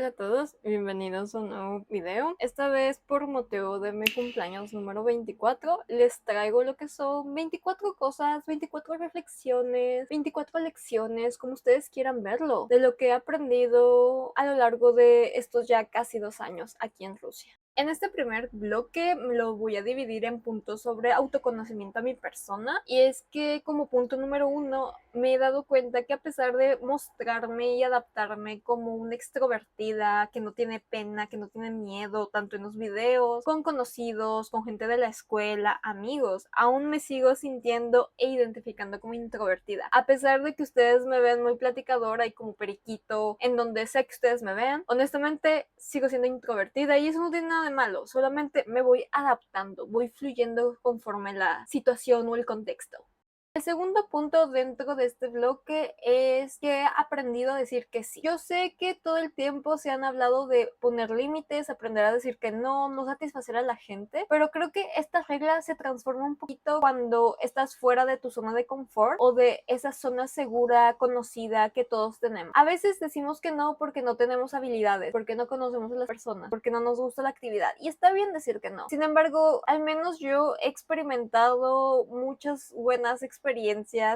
Hola a todos, bienvenidos a un nuevo video. Esta vez por motivo de mi cumpleaños número 24 les traigo lo que son 24 cosas, 24 reflexiones, 24 lecciones, como ustedes quieran verlo, de lo que he aprendido a lo largo de estos ya casi 2 años aquí en Rusia. En este primer bloque lo voy a dividir en puntos sobre autoconocimiento a mi persona, y es que como punto número uno me he dado cuenta que a pesar de mostrarme y adaptarme como una extrovertida que no tiene pena, que no tiene miedo, tanto en los videos, con conocidos, con gente de la escuela, amigos, aún me sigo sintiendo e identificando como introvertida. A pesar de que ustedes me ven muy platicadora y como periquito en donde sea que ustedes me vean, honestamente sigo siendo introvertida y eso no tiene nada de malo, solamente me voy adaptando, voy fluyendo conforme la situación o el contexto. El segundo punto dentro de este bloque es que he aprendido a decir que sí. Yo sé que todo el tiempo se han hablado de poner límites, aprender a decir que no, no satisfacer a la gente, pero creo que esta regla se transforma un poquito cuando estás fuera de tu zona de confort o de esa zona segura, conocida que todos tenemos. A veces decimos que no porque no tenemos habilidades, porque no conocemos a las personas, porque no nos gusta la actividad, y está bien decir que no. Sin embargo, al menos yo he experimentado muchas buenas experiencias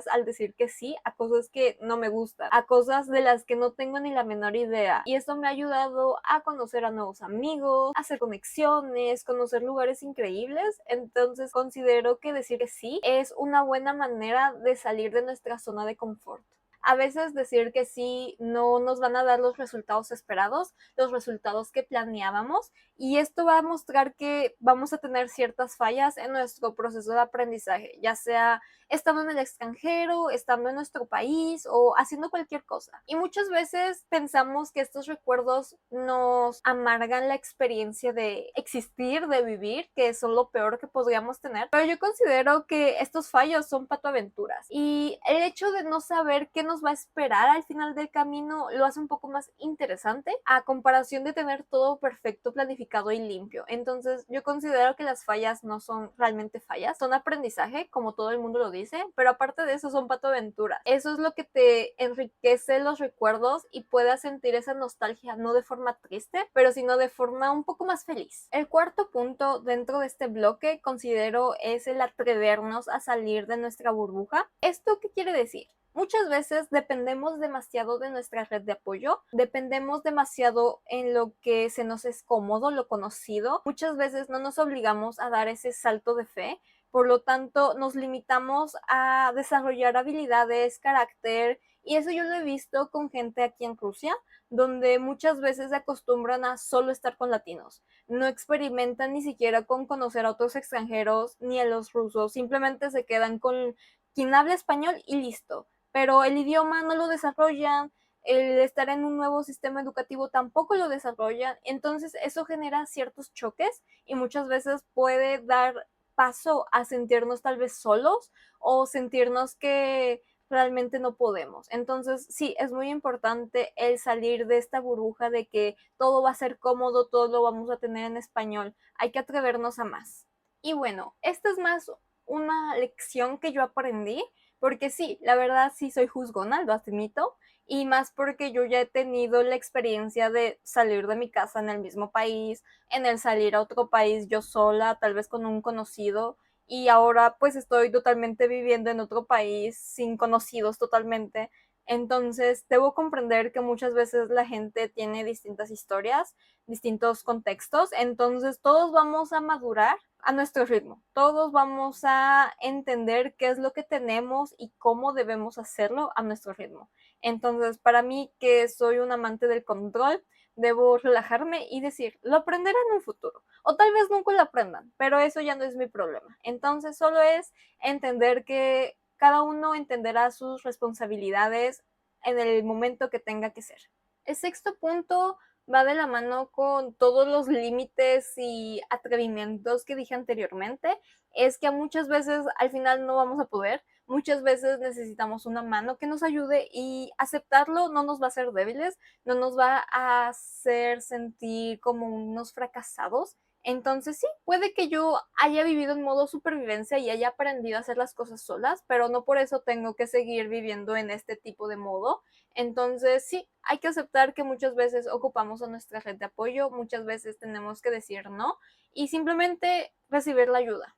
al decir que sí a cosas que no me gustan, a cosas de las que no tengo ni la menor idea, y esto me ha ayudado a conocer a nuevos amigos, a hacer conexiones, conocer lugares increíbles. Entonces considero que decir que sí es una buena manera de salir de nuestra zona de confort. A veces decir que sí no nos van a dar los resultados esperados, los resultados que planeábamos, y esto va a mostrar que vamos a tener ciertas fallas en nuestro proceso de aprendizaje, ya sea estando en el extranjero, estando en nuestro país o haciendo cualquier cosa. Y muchas veces pensamos que estos recuerdos nos amargan la experiencia de existir, de vivir, que son lo peor que podríamos tener, pero yo considero que estos fallos son patoaventuras, y el hecho de no saber qué nos va a esperar al final del camino lo hace un poco más interesante a comparación de tener todo perfecto, planificado y limpio. Entonces yo considero que las fallas no son realmente fallas, son aprendizaje, como todo el mundo lo dice, pero aparte de eso son patoaventuras. Eso es lo que te enriquece los recuerdos y puedas sentir esa nostalgia, no de forma triste, pero sino de forma un poco más feliz. El cuarto punto dentro de este bloque considero es el atrevernos a salir de nuestra burbuja. ¿Esto qué quiere decir? Muchas veces dependemos demasiado de nuestra red de apoyo, dependemos demasiado en lo que se nos es cómodo, lo conocido. Muchas veces no nos obligamos a dar ese salto de fe, por lo tanto nos limitamos a desarrollar habilidades, carácter, y eso yo lo he visto con gente aquí en Rusia, donde muchas veces se acostumbran a solo estar con latinos. No experimentan ni siquiera con conocer a otros extranjeros ni a los rusos, simplemente se quedan con quien habla español y listo, pero el idioma no lo desarrollan, el estar en un nuevo sistema educativo tampoco lo desarrollan. Entonces eso genera ciertos choques y muchas veces puede dar paso a sentirnos tal vez solos o sentirnos que realmente no podemos. Entonces sí, es muy importante el salir de esta burbuja de que todo va a ser cómodo, todo lo vamos a tener en español. Hay que atrevernos a más. Y bueno, esta es más una lección que yo aprendí, porque sí, la verdad sí soy juzgona, lo admito, y más porque yo ya he tenido la experiencia de salir de mi casa en el mismo país, en el salir a otro país yo sola, tal vez con un conocido, y ahora pues estoy totalmente viviendo en otro país sin conocidos totalmente. Entonces debo comprender que muchas veces la gente tiene distintas historias, distintos contextos, entonces todos vamos a madurar a nuestro ritmo. Todos vamos a entender qué es lo que tenemos y cómo debemos hacerlo a nuestro ritmo. Entonces, para mí, que soy un amante del control, debo relajarme y decir, lo aprenderé en un futuro. O tal vez nunca lo aprendan, pero eso ya no es mi problema. Entonces, solo es entender que cada uno entenderá sus responsabilidades en el momento que tenga que ser. El sexto punto va de la mano con todos los límites y atrevimientos que dije anteriormente, es que muchas veces al final no vamos a poder, muchas veces necesitamos una mano que nos ayude, y aceptarlo no nos va a hacer débiles, no nos va a hacer sentir como unos fracasados. Entonces sí, puede que yo haya vivido en modo supervivencia y haya aprendido a hacer las cosas solas, pero no por eso tengo que seguir viviendo en este tipo de modo. Entonces sí, hay que aceptar que muchas veces ocupamos a nuestra red de apoyo, muchas veces tenemos que decir no y simplemente recibir la ayuda.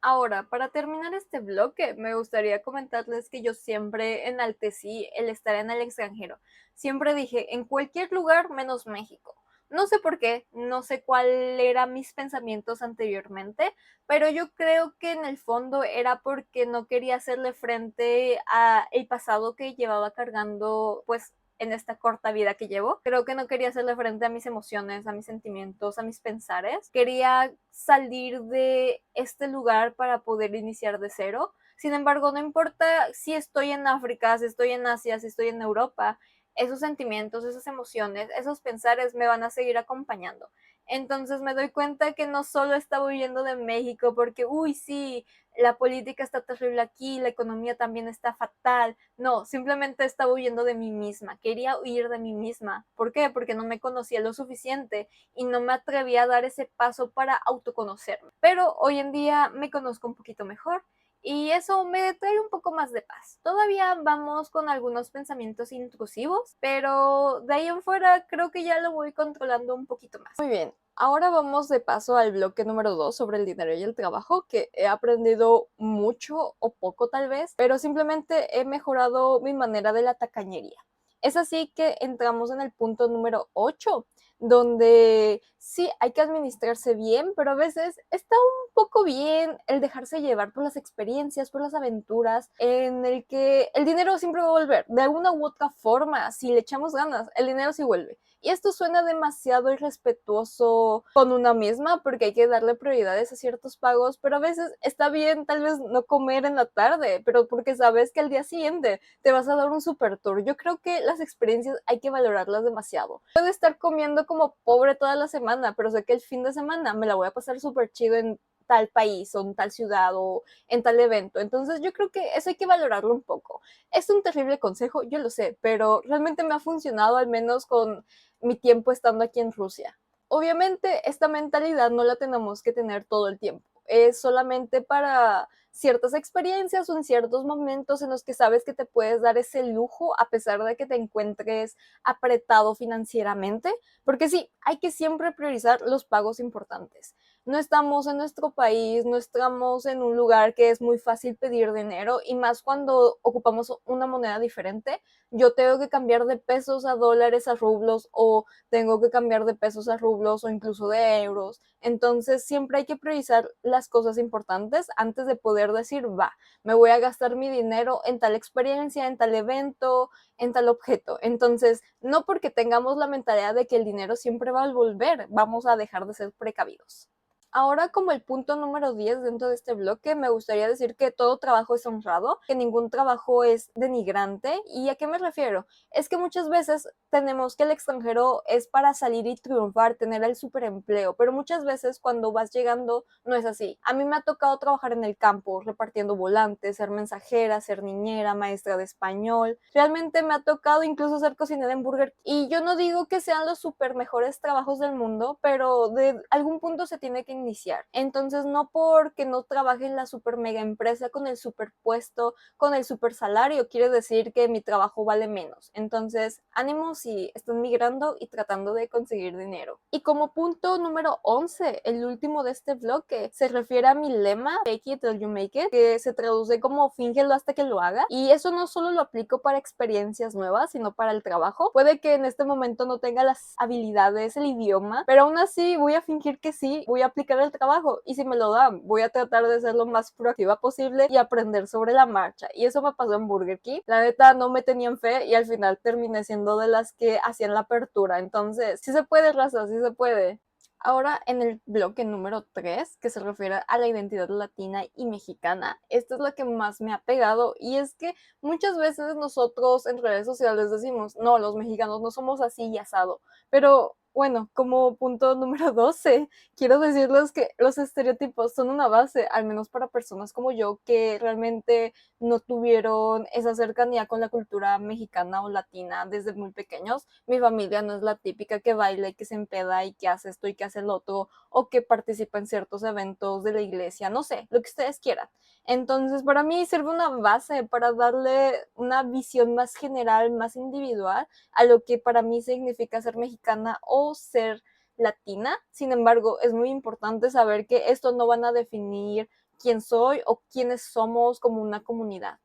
Ahora, para terminar este bloque, me gustaría comentarles que yo siempre enaltecí el estar en el extranjero. Siempre dije, en cualquier lugar menos México. No sé por qué, no sé cuál eran mis pensamientos anteriormente, pero yo creo que en el fondo era porque no quería hacerle frente a el pasado que llevaba cargando, pues en esta corta vida que llevo. Creo que no quería hacerle frente a mis emociones, a mis sentimientos, a mis pensares. Quería salir de este lugar para poder iniciar de cero. Sin embargo, no importa si estoy en África, si estoy en Asia, si estoy en Europa, esos sentimientos, esas emociones, esos pensares me van a seguir acompañando. Entonces me doy cuenta que no solo estaba huyendo de México porque, uy, sí, la política está terrible aquí, la economía también está fatal. No, simplemente estaba huyendo de mí misma. Quería huir de mí misma. ¿Por qué? Porque no me conocía lo suficiente y no me atrevía a dar ese paso para autoconocerme. Pero hoy en día me conozco un poquito mejor y eso me trae un poco más de paz. Todavía vamos con algunos pensamientos intrusivos, pero de ahí en fuera creo que ya lo voy controlando un poquito más. Muy bien, ahora vamos de paso al bloque número 2 sobre el dinero y el trabajo, que he aprendido mucho o poco tal vez, pero simplemente he mejorado mi manera de la tacañería. Es así que entramos en el punto número 8, donde sí hay que administrarse bien, pero a veces está un poco bien el dejarse llevar por las experiencias, por las aventuras, en el que el dinero siempre va a volver, de alguna u otra forma, si le echamos ganas, el dinero sí vuelve. Y esto suena demasiado irrespetuoso con una misma porque hay que darle prioridades a ciertos pagos, pero a veces está bien tal vez no comer en la tarde, pero porque sabes que al día siguiente te vas a dar un super tour. Yo creo que las experiencias hay que valorarlas demasiado. Puedo estar comiendo como pobre toda la semana, pero sé que el fin de semana me la voy a pasar súper chido en tal país o en tal ciudad o en tal evento. Entonces yo creo que eso hay que valorarlo un poco. Es un terrible consejo, yo lo sé, pero realmente me ha funcionado al menos con mi tiempo estando aquí en Rusia. Obviamente esta mentalidad no la tenemos que tener todo el tiempo. Es solamente para ciertas experiencias o en ciertos momentos en los que sabes que te puedes dar ese lujo a pesar de que te encuentres apretado financieramente, porque sí, hay que siempre priorizar los pagos importantes. No estamos en nuestro país, no estamos en un lugar que es muy fácil pedir dinero y más cuando ocupamos una moneda diferente. Yo tengo que cambiar de pesos a dólares a rublos o tengo que cambiar de pesos a rublos o incluso de euros. Entonces siempre hay que priorizar las cosas importantes antes de poder decir, va, me voy a gastar mi dinero en tal experiencia, en tal evento, en tal objeto. Entonces, no porque tengamos la mentalidad de que el dinero siempre va a volver, vamos a dejar de ser precavidos. Ahora, como el punto número 10 dentro de este bloque, me gustaría decir que todo trabajo es honrado, que ningún trabajo es denigrante. ¿Y a qué me refiero? Es que muchas veces tenemos que el extranjero es para salir y triunfar, tener el superempleo, pero muchas veces cuando vas llegando no es así. A mí me ha tocado trabajar en el campo, repartiendo volantes, ser mensajera, ser niñera, maestra de español. Realmente me ha tocado incluso ser cocinera en Burger King. Y yo no digo que sean los super mejores trabajos del mundo, pero de algún punto se tiene que iniciar. Entonces, no porque no trabaje en la super mega empresa con el super puesto, con el super salario, quiere decir que mi trabajo vale menos. Entonces, ánimo si están migrando y tratando de conseguir dinero. Y como punto número 11, el último de este bloque, se refiere a mi lema, fake it till you make it, que se traduce como fíngelo hasta que lo haga. Y eso no solo lo aplico para experiencias nuevas, sino para el trabajo. Puede que en este momento no tenga las habilidades, el idioma, pero aún así voy a fingir que sí, voy a aplicar el trabajo y si me lo dan, voy a tratar de ser lo más proactiva posible y aprender sobre la marcha. Y eso me pasó en Burger King. La neta no me tenían fe y al final terminé siendo de las que hacían la apertura. Entonces, sí se puede, raza, sí se puede. Ahora en el bloque número 3, que se refiere a la identidad latina y mexicana, esto es lo que más me ha pegado y es que muchas veces nosotros en redes sociales decimos, no, los mexicanos no somos así y asado, pero Bueno, como punto número 12, quiero decirles que los estereotipos son una base, al menos para personas como yo, que realmente no tuvieron esa cercanía con la cultura mexicana o latina desde muy pequeños. Mi familia no es la típica que baila y que se empeda y que hace esto y que hace el otro, o que participa en ciertos eventos de la iglesia, no sé, lo que ustedes quieran. Entonces, para mí sirve una base para darle una visión más general, más individual a lo que para mí significa ser mexicana o ser latina. Sin embargo, es muy importante saber que esto no van a definir quién soy o quiénes somos como una comunidad.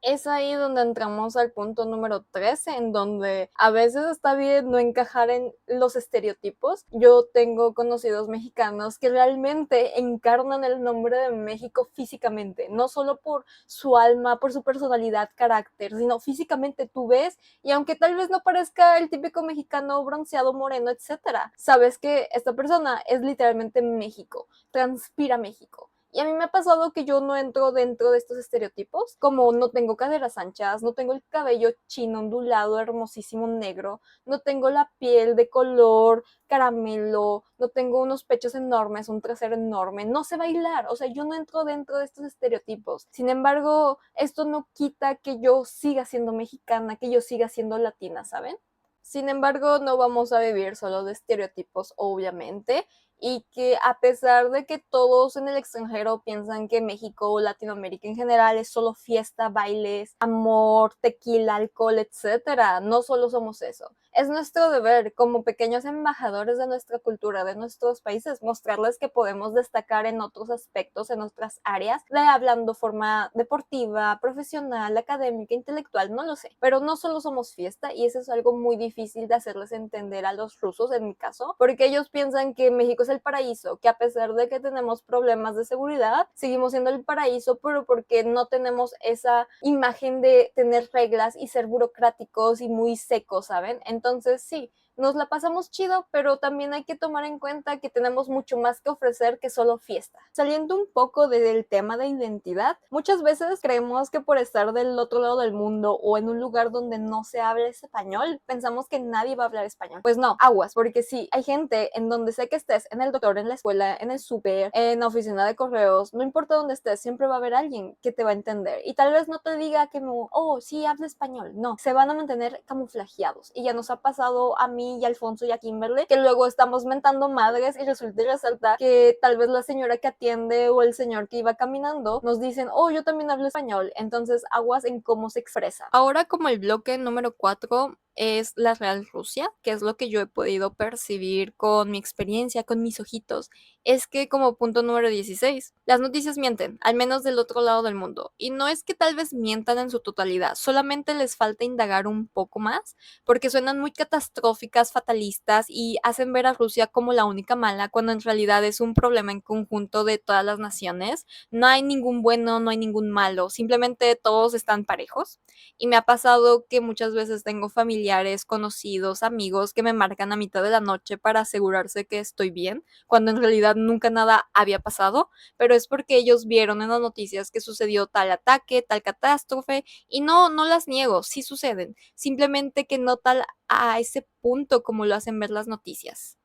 Es ahí donde entramos al punto número 13, en donde a veces está bien no encajar en los estereotipos. Yo tengo conocidos mexicanos que realmente encarnan el nombre de México físicamente, no solo por su alma, por su personalidad, carácter, sino físicamente tú ves y aunque tal vez no parezca el típico mexicano bronceado, moreno, etcétera, sabes que esta persona es literalmente México, transpira México. Y a mí me ha pasado que yo no entro dentro de estos estereotipos, como no tengo caderas anchas, no tengo el cabello chino, ondulado, hermosísimo, negro, no tengo la piel de color caramelo, no tengo unos pechos enormes, un trasero enorme, no sé bailar, o sea, yo no entro dentro de estos estereotipos. Sin embargo, esto no quita que yo siga siendo mexicana, que yo siga siendo latina, ¿saben? Sin embargo, no vamos a vivir solo de estereotipos, obviamente, y que a pesar de que todos en el extranjero piensan que México o Latinoamérica en general es solo fiesta, bailes, amor, tequila, alcohol, etcétera, no solo somos eso. Es nuestro deber como pequeños embajadores de nuestra cultura, de nuestros países, mostrarles que podemos destacar en otros aspectos, en otras áreas, de hablando forma deportiva, profesional, académica, intelectual, no lo sé. Pero no solo somos fiesta y eso es algo muy difícil de hacerles entender a los rusos en mi caso, porque ellos piensan que México es el paraíso, que a pesar de que tenemos problemas de seguridad, seguimos siendo el paraíso, pero porque no tenemos esa imagen de tener reglas y ser burocráticos y muy secos, ¿saben? Entonces sí, nos la pasamos chido, pero también hay que tomar en cuenta que tenemos mucho más que ofrecer que solo fiesta. Saliendo un poco del tema de identidad, muchas veces creemos que por estar del otro lado del mundo o en un lugar donde no se habla español, pensamos que nadie va a hablar español. Pues no, aguas, porque sí, hay gente en donde sé que estés, en el doctor, en la escuela, en el súper, en la oficina de correos, no importa dónde estés, siempre va a haber alguien que te va a entender. Y tal vez no te diga que, oh, sí, habla español. No, se van a mantener camuflajeados. Y ya nos ha pasado a mí y a Alfonso y a Kimberly, que luego estamos mentando madres y resulta y resalta que tal vez la señora que atiende o el señor que iba caminando nos dicen, oh, yo también hablo español. Entonces, aguas en cómo se expresa. Ahora, como el bloque número 4 es la Real Rusia, que es lo que yo he podido percibir con mi experiencia, con mis ojitos, es que como punto número 16, las noticias mienten, al menos del otro lado del mundo. Y no es que tal vez mientan en su totalidad, solamente les falta indagar un poco más, porque suenan muy catastróficas, fatalistas y hacen ver a Rusia como la única mala, cuando en realidad es un problema en conjunto de todas las naciones. No hay ningún bueno, no hay ningún malo, simplemente todos están parejos. Y me ha pasado que muchas veces tengo familiares, conocidos, amigos que me marcan a mitad de la noche para asegurarse que estoy bien, cuando en realidad nunca nada había pasado, pero es porque ellos vieron en las noticias que sucedió tal ataque, tal catástrofe, y no, no las niego, sí suceden, simplemente que no tal a ese punto como lo hacen ver las noticias.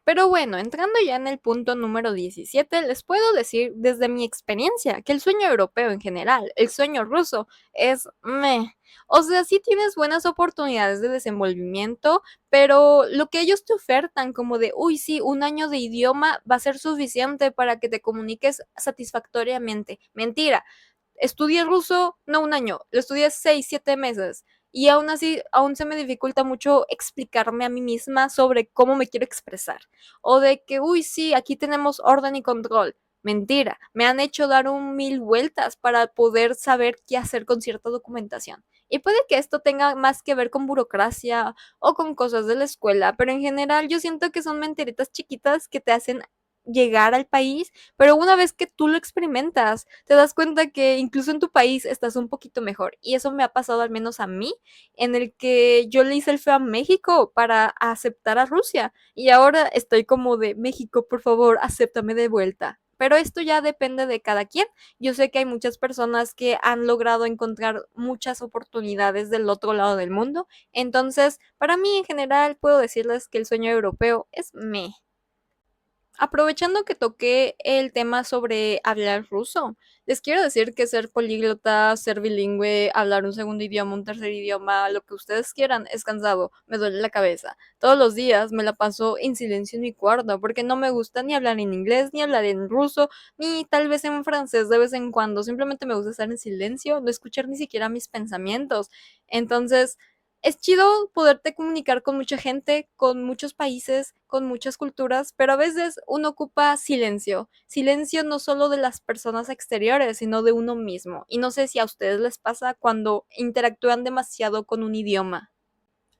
Pero bueno, entrando ya en el punto número 17, les puedo decir desde mi experiencia que el sueño europeo en general, el sueño ruso, es meh. O sea, sí tienes buenas oportunidades de desenvolvimiento, pero lo que ellos te ofertan como de, uy, sí, un año de idioma va a ser suficiente para que te comuniques satisfactoriamente. Mentira, estudié ruso, no un año, lo estudié 6, 7 meses. Y aún así, aún se me dificulta mucho explicarme a mí misma sobre cómo me quiero expresar. O de que, uy, sí, aquí tenemos orden y control. Mentira, me han hecho dar un mil vueltas para poder saber qué hacer con cierta documentación. Y puede que esto tenga más que ver con burocracia o con cosas de la escuela, pero en general yo siento que son mentiritas chiquitas que te hacen llegar al país, pero una vez que tú lo experimentas, te das cuenta que incluso en tu país estás un poquito mejor. Y eso me ha pasado al menos a mí, en el que yo le hice el feo a México para aceptar a Rusia. Y ahora estoy como de México, por favor, acéptame de vuelta. pero esto ya depende de cada quien. Yo sé que hay muchas personas que han logrado encontrar muchas oportunidades del otro lado del mundo, entonces para mí en general puedo decirles que el sueño europeo es meh. Aprovechando que toqué el tema sobre hablar ruso, les quiero decir que ser políglota, ser bilingüe, hablar un segundo idioma, un tercer idioma, lo que ustedes quieran, es cansado, me duele la cabeza. Todos los días me la paso en silencio en mi cuarto porque no me gusta ni hablar en inglés, ni hablar en ruso, ni tal vez en francés de vez en cuando. Simplemente me gusta estar en silencio, no escuchar ni siquiera mis pensamientos. Entonces, es chido poderte comunicar con mucha gente, con muchos países, con muchas culturas, pero a veces uno ocupa silencio. Silencio no solo de las personas exteriores, sino de uno mismo. Y no sé si a ustedes les pasa cuando interactúan demasiado con un idioma.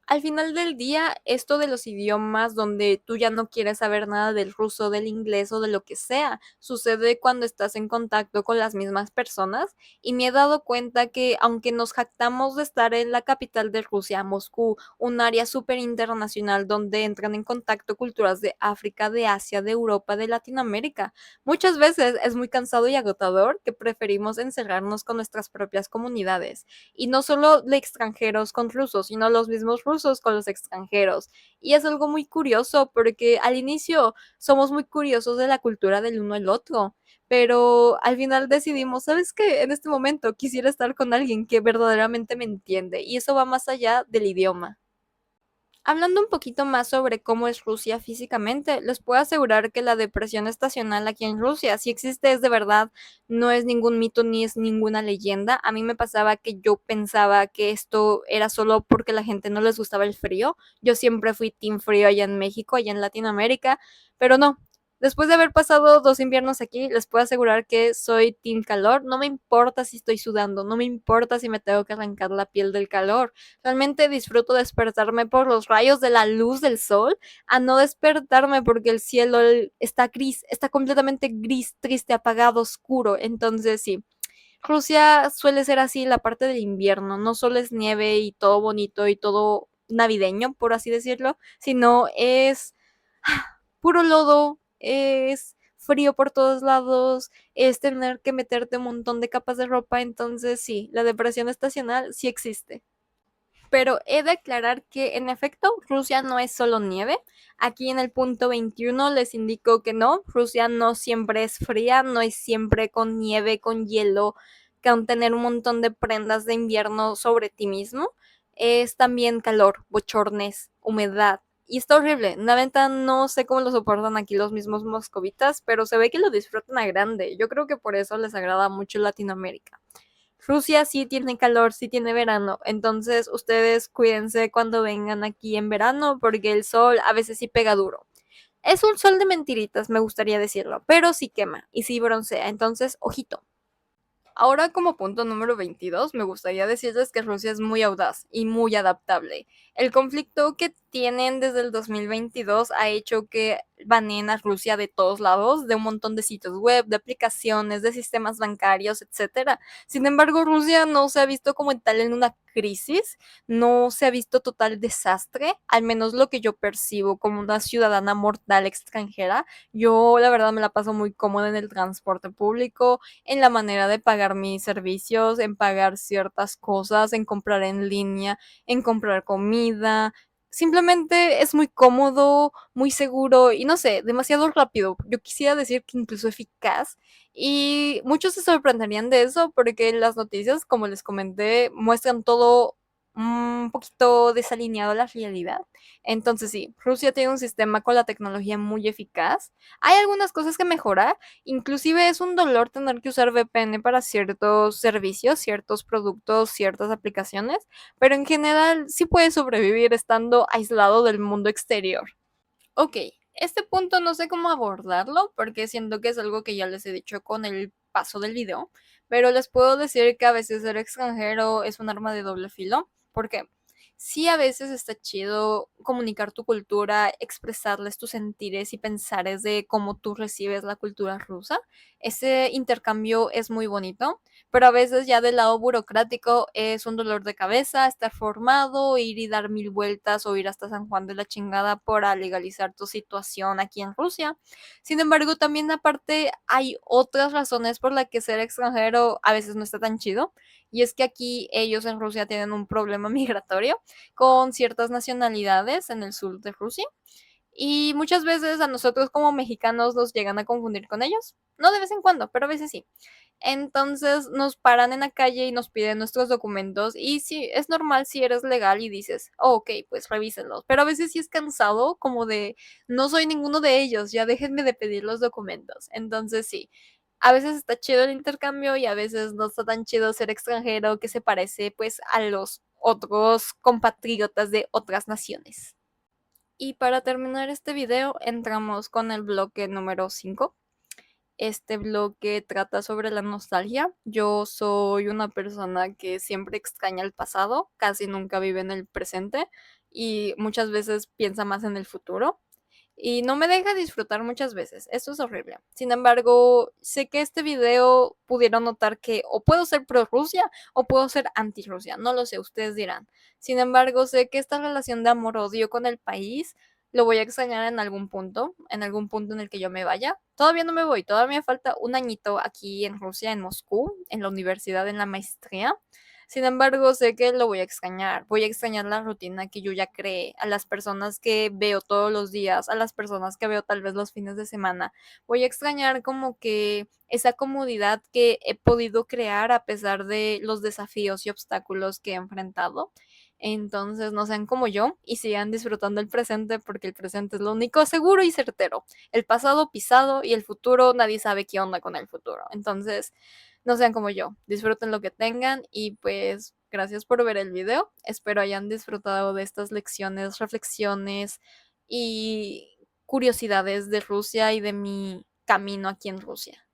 Al final del día, esto de los idiomas donde tú ya no quieres saber nada del ruso, del inglés o de lo que sea, sucede cuando estás en contacto con las mismas personas y me he dado cuenta que aunque nos jactamos de estar en la capital de Rusia, Moscú, un área súper internacional donde entran en contacto culturas de África, de Asia, de Europa, de Latinoamérica, muchas veces es muy cansado y agotador que preferimos encerrarnos con nuestras propias comunidades y no solo de extranjeros con rusos, sino los mismos rusos con los extranjeros. Y es algo muy curioso porque al inicio somos muy curiosos de la cultura del uno al otro, pero al final decidimos, ¿sabes qué? En este momento quisiera estar con alguien que verdaderamente me entiende y eso va más allá del idioma. Hablando un poquito más sobre cómo es Rusia físicamente, les puedo asegurar que la depresión estacional aquí en Rusia, si existe, es de verdad, no es ningún mito ni es ninguna leyenda. A mí me pasaba que yo pensaba que esto era solo porque la gente no les gustaba el frío. Yo siempre fui team frío allá en México, allá en Latinoamérica, pero no. Después de haber pasado 2 inviernos aquí, les puedo asegurar que soy team calor. No me importa si estoy sudando, no me importa si me tengo que arrancar la piel del calor. Realmente disfruto despertarme por los rayos de la luz del sol, a no despertarme porque el cielo está gris, está completamente gris, triste, apagado, oscuro. Entonces sí, Rusia suele ser así la parte del invierno, no solo es nieve y todo bonito y todo navideño, por así decirlo, sino es puro lodo, es frío por todos lados, es tener que meterte un montón de capas de ropa, entonces sí, la depresión estacional sí existe. Pero he de aclarar que en efecto Rusia no es solo nieve. Aquí en el punto 21 les indico que no, Rusia no siempre es fría, no es siempre con nieve, con hielo, con tener un montón de prendas de invierno sobre ti mismo. Es también calor, bochornes, humedad. Y está horrible. La neta no sé cómo lo soportan aquí los mismos moscovitas, pero se ve que lo disfrutan a grande. Yo creo que por eso les agrada mucho Latinoamérica. Rusia sí tiene calor, sí tiene verano, entonces ustedes cuídense cuando vengan aquí en verano porque el sol a veces sí pega duro. Es un sol de mentiritas, me gustaría decirlo, pero sí quema y sí broncea, entonces ojito. Ahora como punto número 22, me gustaría decirles que Rusia es muy audaz y muy adaptable. El conflicto que tienen desde el 2022 ha hecho que baneen a Rusia de todos lados, de un montón de sitios web, de aplicaciones, de sistemas bancarios, etcétera. Sin embargo, Rusia no se ha visto como tal en una crisis, no se ha visto total desastre, al menos lo que yo percibo como una ciudadana mortal extranjera. Yo la verdad me la paso muy cómoda en el transporte público, en la manera de pagar mis servicios, en pagar ciertas cosas, en comprar en línea, en comprar comida. Simplemente es muy cómodo, muy seguro y no sé, demasiado rápido. Yo quisiera decir que incluso eficaz. Y muchos se sorprenderían de eso porque las noticias, como les comenté, muestran todo un poquito desalineado a la realidad. Entonces sí, Rusia tiene un sistema con la tecnología muy eficaz. Hay algunas cosas que mejorar. Inclusive es un dolor tener que usar VPN para ciertos servicios, ciertos productos, ciertas aplicaciones, pero en general sí puedes sobrevivir estando aislado del mundo exterior. Ok, este punto no sé cómo abordarlo porque siento que es algo que ya les he dicho con el paso del video, pero les puedo decir que a veces ser extranjero es un arma de doble filo. ¿Por qué? sí a veces está chido comunicar tu cultura, expresarles tus sentires y pensares de cómo tú recibes la cultura rusa. Ese intercambio es muy bonito, pero a veces ya del lado burocrático es un dolor de cabeza estar formado, ir y dar mil vueltas o ir hasta San Juan de la chingada para legalizar tu situación aquí en Rusia. Sin embargo, también aparte hay otras razones por las que ser extranjero a veces no está tan chido. Y es que aquí ellos en Rusia tienen un problema migratorio con ciertas nacionalidades en el sur de Rusia. Y muchas veces a nosotros como mexicanos nos llegan a confundir con ellos. No de vez en cuando, pero a veces sí. Entonces nos paran en la calle y nos piden nuestros documentos. Y sí, es normal si eres legal y dices, oh, ok, pues revísenlos. Pero a veces sí es cansado, como de, no soy ninguno de ellos, ya déjenme de pedir los documentos. Entonces sí, a veces está chido el intercambio y a veces no está tan chido ser extranjero que se parece pues a los otros compatriotas de otras naciones. Y para terminar este video entramos con el bloque número 5. Este bloque trata sobre la nostalgia. Yo soy una persona que siempre extraña el pasado, casi nunca vive en el presente y muchas veces piensa más en el futuro y no me deja disfrutar muchas veces. Eso es horrible. Sin embargo, sé que este video pudieron notar que o puedo ser pro Rusia o puedo ser anti Rusia. No lo sé, ustedes dirán. Sin embargo, sé que esta relación de amor-odio con el país lo voy a extrañar en algún punto en el que yo me vaya. Todavía no me voy, todavía me falta un añito aquí en Rusia, en Moscú, en la universidad, en la maestría. Sin embargo, sé que lo voy a extrañar la rutina que yo ya creé, a las personas que veo todos los días, a las personas que veo tal vez los fines de semana. Voy a extrañar como que esa comodidad que he podido crear a pesar de los desafíos y obstáculos que he enfrentado. Entonces, no sean como yo y sigan disfrutando el presente porque el presente es lo único seguro y certero. El pasado pisado y el futuro nadie sabe qué onda con el futuro. Entonces, no sean como yo, disfruten lo que tengan y pues gracias por ver el video. Espero hayan disfrutado de estas lecciones, reflexiones y curiosidades de Rusia y de mi camino aquí en Rusia.